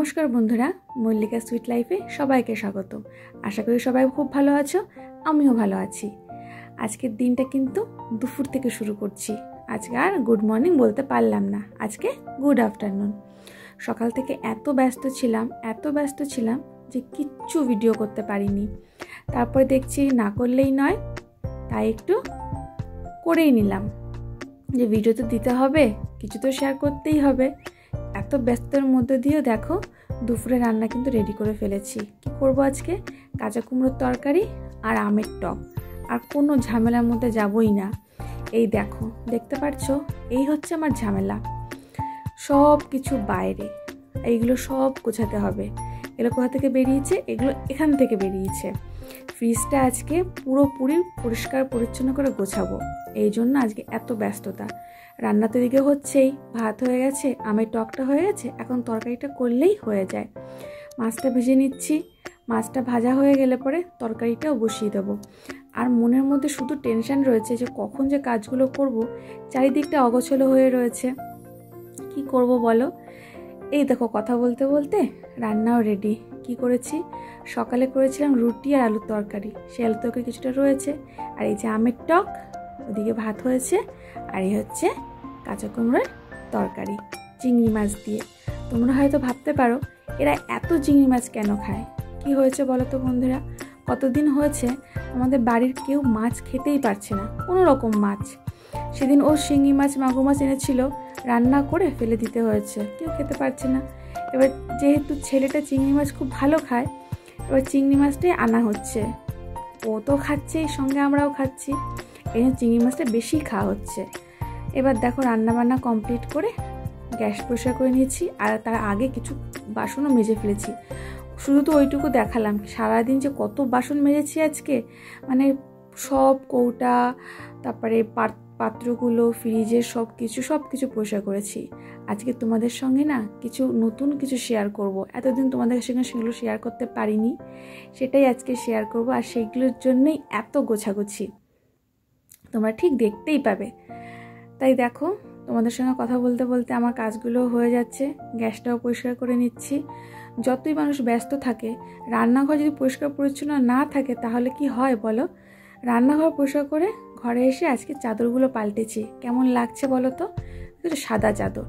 নমস্কার বন্ধুরা, মল্লিকা সুইট লাইফে সবাইকে স্বাগত। আশা করি সবাই খুব ভালো আছো, আমিও ভালো আছি। আজকের দিনটা কিন্তু দুপুর থেকে শুরু করছি। আজকে আর গুড মর্নিং বলতে পারলাম না, আজকে গুড আফটারনুন। সকাল থেকে এত ব্যস্ত ছিলাম যে কিচ্ছু ভিডিও করতে পারিনি। তারপরে দেখছি না করলেই নয়, তাই একটু করেই নিলাম যে ভিডিও তো দিতে হবে, কিছু তো শেয়ার করতেই হবে। এত ব্যস্ততার মধ্যে দিয়েও দেখো দুপুরে রান্না কিন্তু রেডি করে ফেলেছি। কি করব আজকে? কাঁচা কুমড়োর তরকারি আর আমের টক। আর কোনো ঝামেলার মধ্যে যাবই না। এই দেখো, দেখতে পাচ্ছো, এই হচ্ছে আমার ঝামেলা। সব কিছু বাইরে, এইগুলো সব গোছাতে হবে। এগুলো কোথা থেকে বেরিয়েছে? এগুলো এখান থেকে বেরিয়েছে। ফ্রিজটা আজকে পুরোপুরি পরিষ্কার পরিচ্ছন্ন করে গোছাবো, এই জন্য আজকে এত ব্যস্ততা। রান্না তো এদিকে হচ্ছেই, ভাত হয়ে গেছে, আমের টকটা হয়ে গেছে, এখন তরকারিটা করলেই হয়ে যায়। মাছটা ভেজে নিচ্ছি, মাছটা ভাজা হয়ে গেলে পরে তরকারিটাও বসিয়ে দেবো। আর মনের মধ্যে শুধু টেনশন রয়েছে যে কখন যে কাজগুলো করব। চারিদিকটা অগোছালো হয়ে রয়েছে, কি করব বলো? এই দেখো, কথা বলতে বলতে রান্নাও রেডি। কি করেছি? সকালে করেছিলাম রুটি আর আলুর তরকারি, সেই আলুর তরকারি কিছুটা রয়েছে। আর এই যে আমের টক, ওদিকে ভাত হয়েছে। আর এই হচ্ছে কাঁচা কুমড়োর তরকারি চিংড়ি মাছ দিয়ে। তোমরা হয়তো ভাবতে পারো এরা এত চিংড়ি মাছ কেন খায়। কি হয়েছে বলো তো বন্ধুরা? কতদিন হয়েছে আমাদের বাড়ির কেউ মাছ খেতেই পারছে না, কোনো রকম মাছ। সেদিন ও শিঙি মাছ মাগুর মাছ এনেছিল, রান্না করে ফেলে দিতে হয়েছে, কেউ খেতে পারছে না। এবার যেহেতু ছেলেটা চিংড়ি মাছ খুব ভালো খায়, এবার চিংড়ি মাছটাই আনা হচ্ছে। ও তো খাচ্ছে, সঙ্গে আমরাও খাচ্ছি, এই চিংড়ি মাছটা বেশি খাওয়া হচ্ছে। এবার দেখো রান্নাবান্না কমপ্লিট করে গ্যাস পরিষ্কার করে নিয়েছি। আর তার আগে কিছু বাসনও মেজে ফেলেছি। শুধু তো ওইটুকু দেখালাম, সারাদিন যে কত বাসন মেজেছি আজকে, মানে সব কৌটা, তারপরে পাত্রগুলো, ফ্রিজের সব কিছু পরিষ্কার করেছি। আজকে তোমাদের সঙ্গে না নতুন কিছু শেয়ার করব। এতদিন তোমাদের সঙ্গে সেগুলো শেয়ার করতে পারিনি, সেটাই আজকে শেয়ার করব। আর সেইগুলোর জন্যই এত গোছাগুছি, তোমরা ঠিক দেখতেই পাবে। তাই দেখো, তোমাদের সঙ্গে কথা বলতে বলতে আমার কাজগুলো হয়ে যাচ্ছে। গ্যাসটাও পরিষ্কার করে নিচ্ছি। যতই মানুষ ব্যস্ত থাকে, রান্নাঘর যদি পরিষ্কার পরিচ্ছন্ন না থাকে তাহলে কি হয় বলো? রান্নাঘর পরিষ্কার করে ঘরে এসে আজকে চাদরগুলো পাল্টেছি। কেমন লাগছে বলো তো? একটু সাদা চাদর।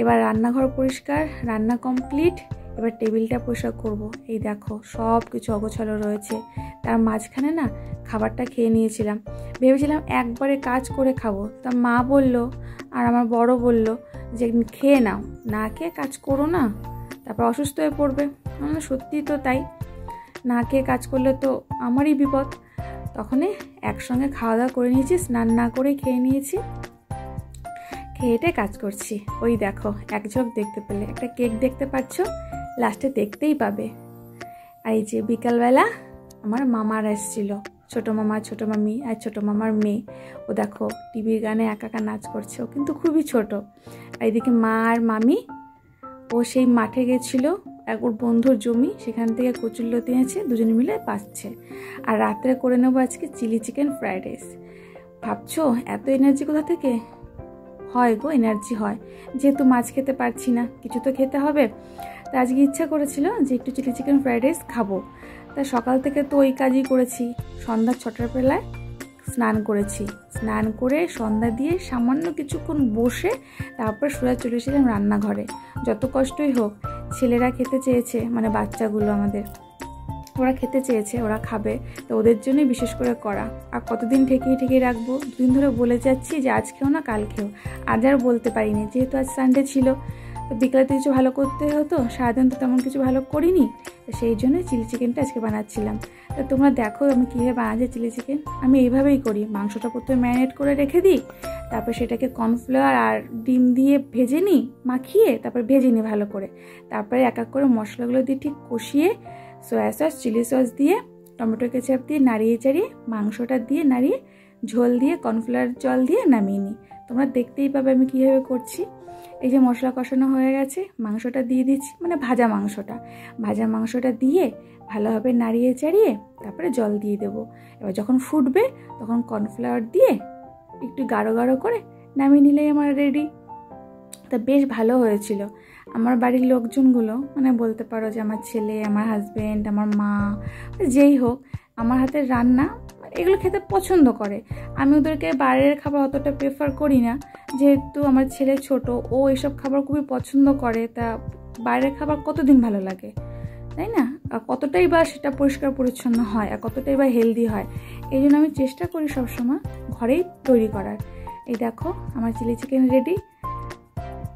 এবার রান্নাঘর পরিষ্কার, রান্না কমপ্লিট। এবার টেবিলটা পরিষ্কার করব। এই দেখো সব কিছু অগোছালো রয়েছে। তার মাঝখানে না খাবারটা খেয়ে নিয়েছিলাম, ভেবেছিলাম একবারে কাজ করে খাবো। তা মা বলল আর আমার বড় বলল যে খেয়ে নাও, না খেয়ে কাজ করো না, তারপর অসুস্থ হয়ে পড়বে। সত্যি তো তাই, না খেয়ে কাজ করলে তো আমারই বিপদ। তখনই একসঙ্গে খাওয়া দাওয়া করে নিয়েছি, স্নান না করে খেয়ে নিয়েছি, খেয়েটে কাজ করছি। ওই দেখো এক ঝোঁক দেখতে পেলে, একটা কেক দেখতে পাচ্ছ, লাস্টে দেখতেই পাবে। আর এই যে বিকালবেলা আমার মামারা এসেছিল, ছোটো মামা, ছোটো মামি আর ছোটো মামার মেয়ে। ও দেখো টিভির গানে একা একা নাচ করছে, ও কিন্তু খুবই ছোট। আর এদিকে মা আর মামি, ও সেই মাঠে গেছিলো, ওর বন্ধুর জমি, সেখান থেকে কচুরলতি এনেছে, দুজনে মিলে পাচ্ছে। আর রাত্রে করে নেবো আজকে চিলি চিকেন ফ্রাইড রাইস। ভাবছো এত এনার্জি কোথা থেকে হয় গো? এনার্জি হয় যেহেতু মাছ খেতে পারছি না, কিছু তো খেতে হবে। তা আজকে ইচ্ছা করেছিল যে একটু চিলি চিকেন ফ্রাইড রাইস খাবো। তা সকাল থেকে তো ওই কাজই করেছি। সন্ধ্যা 6টার বেলায় স্নান করেছি, স্নান করে সন্ধ্যা দিয়ে সামান্য কিছুক্ষণ বসে তারপর সোজা চলে এসেছিলাম রান্নাঘরে। যত কষ্টই হোক, ছেলেরা খেতে চেয়েছে, মানে বাচ্চাগুলো আমাদের, ওরা খেতে চেয়েছে, ওরা খাবে, তো ওদের জন্যই বিশেষ করে করা। আর কতদিন ঠেকিয়ে রাখবো? দুদিন ধরে বলে যাচ্ছি যে আজ খেও না কাল খেও, আজ আর বলতে পারিনি, যেহেতু আজ সানডে ছিল। তো বিকালে তো কিছু ভালো করতে হতো, সারাদিন তো তেমন কিছু ভালো করিনি, তো সেই জন্য চিলি চিকেনটা আজকে বানাচ্ছিলাম। তো তোমরা দেখো আমি কীভাবে বানাচ্ছি চিলি চিকেন। আমি এইভাবেই করি, মাংসটা প্রথমে ম্যারিনেট করে রেখে দিই, তারপর সেটাকে কর্নফ্লাওয়ার আর ডিম দিয়ে ভেজে নিই, মাখিয়ে তারপর ভেজে নিই ভালো করে। তারপরে এক এক করে মশলাগুলো দিয়ে ঠিক কষিয়ে সয়া সস, চিলি সস দিয়ে, টমেটো কেচাপ দিয়ে নাড়িয়ে চাড়িয়ে, মাংসটা দিয়ে নাড়িয়ে, ঝোল দিয়ে, কর্নফ্লাওয়ার জল দিয়ে নামিয়ে নিই। তোমরা দেখতেই পাবে আমি কীভাবে করছি। এই যে মশলা কষানো হয়ে গেছে, মাংসটা দিয়ে দিচ্ছি, মানে ভাজা মাংসটা দিয়ে ভালোভাবে নাড়িয়ে চাড়িয়ে তারপরে জল দিয়ে দেবো। এবার যখন ফুটবে তখন কর্নফ্লাওয়ার দিয়ে একটু গাঢ় গাঢ় করে নামিয়ে নিলেই আমার রেডি। তা বেশ ভালো হয়েছিল। আমার বাড়ির লোকজনগুলো মানে বলতে পারো যে আমার ছেলে, আমার হাজব্যান্ড, আমার মা, যেই হোক আমার হাতের রান্না এগুলো খেতে পছন্দ করে। আমি ওদেরকে বাইরের খাবার অতটা প্রেফার করি না, যেহেতু আমার ছেলে ছোট, ও এইসব খাবার খুবই পছন্দ করে। তা বাইরের খাবার কতদিন ভালো লাগে, তাই না? আর কতটাই বা সেটা পরিষ্কার পরিচ্ছন্ন হয়, আর কতটাই বা হেলদি হয়। এই জন্য আমি চেষ্টা করি সবসময় ঘরেই তৈরি করার। এই দেখো আমার চিলি চিকেন রেডি।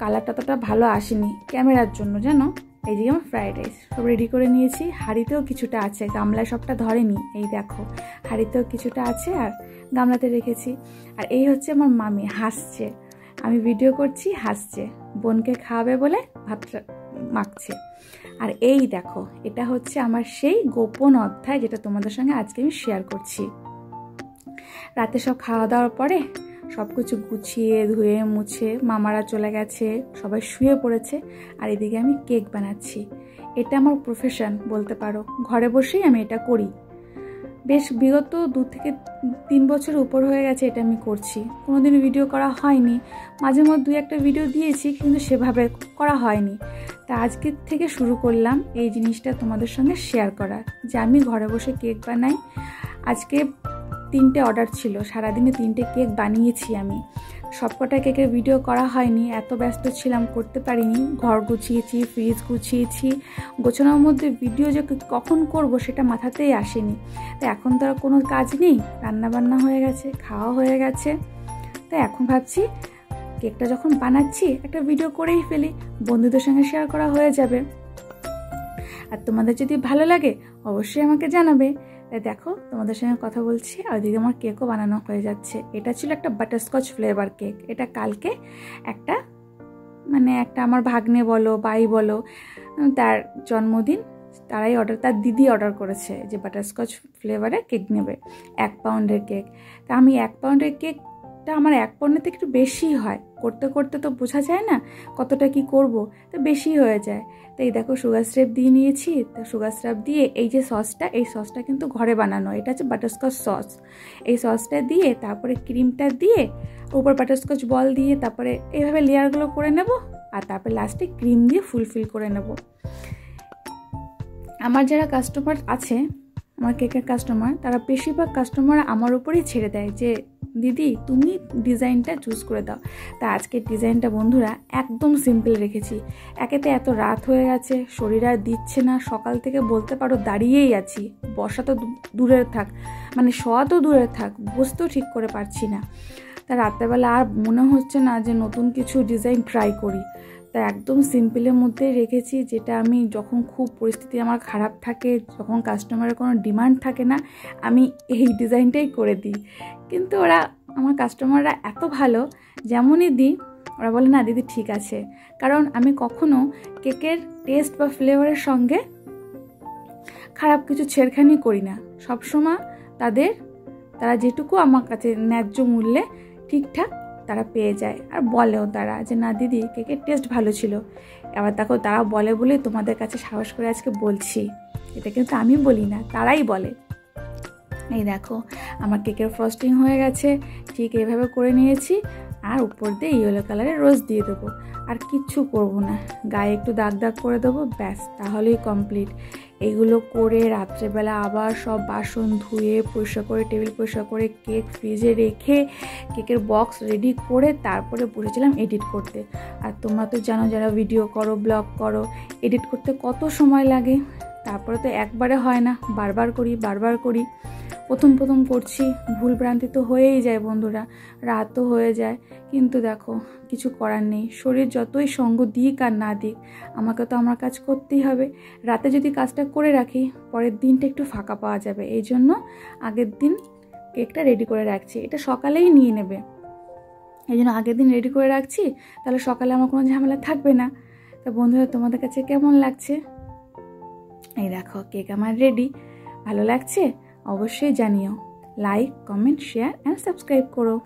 কালারটা ততটা ভালো আসেনি ক্যামেরার জন্য, জানো। এই যে আমার ফ্রাইড রাইস সব রেডি করে নিয়েছি। হাঁড়িতেও কিছুটা আছে, গামলায় সবটা ধরেনি। এই দেখো হাঁড়িতেও কিছুটা আছে আর গামলাতে রেখেছি। আর এই হচ্ছে আমার মামি, হাসছে। আমি ভিডিও করছি, হাসছে, বোনকে খাওয়াবে বলে ভাতটা মাখছে। আর এই দেখো এটা হচ্ছে আমার সেই গোপন অধ্যায়, যেটা তোমাদের সঙ্গে আজকে আমি শেয়ার করছি। রাতে সব খাওয়া দাওয়ার পরে সব কিছু গুছিয়ে ধুয়ে মুছে মামারা চলে গেছে, সবাই শুয়ে পড়েছে। আর এদিকে আমি কেক বানাচ্ছি। এটা আমার প্রফেশন বলতে পারো, ঘরে বসেই আমি এটা করি। বেশ বিগত 2 থেকে 3 বছর উপর হয়ে গেছে এটা আমি করছি। কোনোদিন ভিডিও করা হয়নি, মাঝে মধ্যে 2-1টা ভিডিও দিয়েছি, কিন্তু সেভাবে করা হয়নি। তা আজকের থেকে শুরু করলাম এই জিনিসটা তোমাদের সঙ্গে শেয়ার করার, যে আমি ঘরে বসে কেক বানাই। আজকে 3টে অর্ডার ছিল, সারাদিনে 3টে কেক বানিয়েছি আমি। সবকটা কেকের ভিডিও করা হয়নি, এত ব্যস্ত ছিলাম করতে পারিনি। ঘর গুছিয়েছি, ফ্রিজ গুছিয়েছি, গোছানোর মধ্যে ভিডিও যে কখন করব সেটা মাথাতেই আসেনি। তাই এখন তো আর কোনো কাজ নেই, রান্নাবান্না হয়ে গেছে, খাওয়া হয়ে গেছে। তাই এখন ভাবছি কেকটা যখন বানাচ্ছি একটা ভিডিও করেই ফেলি, বন্ধুদের সঙ্গে শেয়ার করা হয়ে যাবে। আর তোমাদের যদি ভালো লাগে অবশ্যই আমাকে জানাবে। তাই দেখো তোমাদের সঙ্গে কথা বলছি আর ওইদিকে আমার কেকও বানানো হয়ে যাচ্ছে। এটা ছিল একটা বাটারস্কচ ফ্লেভার কেক। এটা কালকে একটা আমার ভাগ্নে বলো, বাই বলো, তার জন্মদিন, তার দিদি অর্ডার করেছে যে বাটারস্কচ ফ্লেভারে কেক নেবে, 1 পাউন্ডের কেক। তা আমি 1 পাউন্ডের কেকটা আমার 1 পাউন্ডের থেকে একটু বেশি হয়, করতে করতে তো বোঝা যায় না কতটা কি করব, তো বেশি হয়ে যায়। তো এই দেখো সুগার সিরাপ দিয়ে নিয়েছি। তো সুগার সিরাপ দিয়ে এই যে সসটা, এই সসটা কিন্তু ঘরে বানানো, এটা হচ্ছে বাটারস্কচ সস। এই সসটা দিয়ে তারপরে ক্রিমটা দিয়ে উপর বাটারস্কচ বল দিয়ে তারপরে এইভাবে লেয়ারগুলো করে নেব। আর তারপরে লাস্টে ক্রিম দিয়ে ফুলফিল করে নেব। আমার যারা কাস্টমার আছে, আমার কেকের কাস্টমার, তারা বেশিরভাগ কাস্টমার আমার উপরেই ছেড়ে দেয় যে দিদি তুমি ডিজাইনটা চুজ করে দাও। তা আজকের ডিজাইনটা বন্ধুরা একদম সিম্পল রেখেছি। একেতে এত রাত হয়ে গেছে, শরীর আর দিচ্ছে না, সকাল থেকে বলতে পারো দাঁড়িয়েই আছি। বসা তো দূরের থাক, শোয়া তো দূরের থাক, বসতেও ঠিক করে পারছি না। তা রাত্রেবেলা আর মনে হচ্ছে না যে নতুন কিছু ডিজাইন ট্রাই করি। তা একদম সিম্পলের মধ্যেই রেখেছি, যেটা আমি যখন খুব পরিস্থিতি আমার খারাপ থাকে, যখন কাস্টমারের কোনো ডিমান্ড থাকে না, আমি এই ডিজাইনটাই করে দিই। কিন্তু আমার কাস্টমাররা এত ভালো, যেমনই দিই ওরা বলে না দিদি ঠিক আছে। কারণ আমি কখনো কেকের টেস্ট বা ফ্লেভারের সঙ্গে খারাপ কিছু ছেড়খানি করি না। সবসময় তারা যেটুকু আমার কাছে ন্যায্য মূল্যে ঠিকঠাক তারা পেয়ে যায়। আর বলেও তারা যে না দিদি কেকের টেস্ট ভালো ছিল। এবার দেখো তারা বলে বলে তোমাদের কাছে সাহস করে আজকে বলছি, এটা কিন্তু আমি বলি না, তারাই বলে। এই দেখো আমার কেকের ফ্রস্টিং হয়ে গেছে, ঠিক এইভাবে করে নিয়েছি। আর উপর দিয়ে ইয়েলো কালারের রোজ দিয়ে দেবো। আর কিচ্ছু করবো না, গায়ে একটু দাগ দাগ করে দেবো, ব্যাস, তাহলেই কমপ্লিট। এগুলো করে রাত্রেবেলা আবার সব বাসন ধুয়ে পরিষ্কার করে, টেবিল পরিষ্কার করে, কেক ফ্রিজে রেখে কেকের বক্স রেডি করে তারপরে বসেছিলাম এডিট করতে। আর তোমরা তো জানো যারা ভিডিও করো, ব্লগ করো, এডিট করতে কত সময় লাগে। তারপরে তো একবারে হয় না, বারবার করি। প্রথম করছি, ভুল ভ্রান্তি তো হয়েই যায় বন্ধুরা, রাতও হয়ে যায়। কিন্তু দেখো কিছু করার নেই, শরীর যতই সঙ্গ দিক আর না দিক, আমাকে তো আমার কাজ করতেই হবে। রাতে যদি কাজটা করে রাখি পরের দিনটা একটু ফাঁকা পাওয়া যাবে, এই জন্য আগের দিন কেকটা রেডি করে রাখছি। এটা সকালেই নিয়ে নেবে, এই জন্য আগের দিন রেডি করে রাখছি, তাহলে সকালে আমার কোনো ঝামেলা থাকবে না। তা বন্ধুরা তোমাদের কাছে কেমন লাগছে? এই দেখো কেক আমার রেডি, ভালো লাগছে? অবশ্যই জানিও। Like, comment, share and subscribe করো।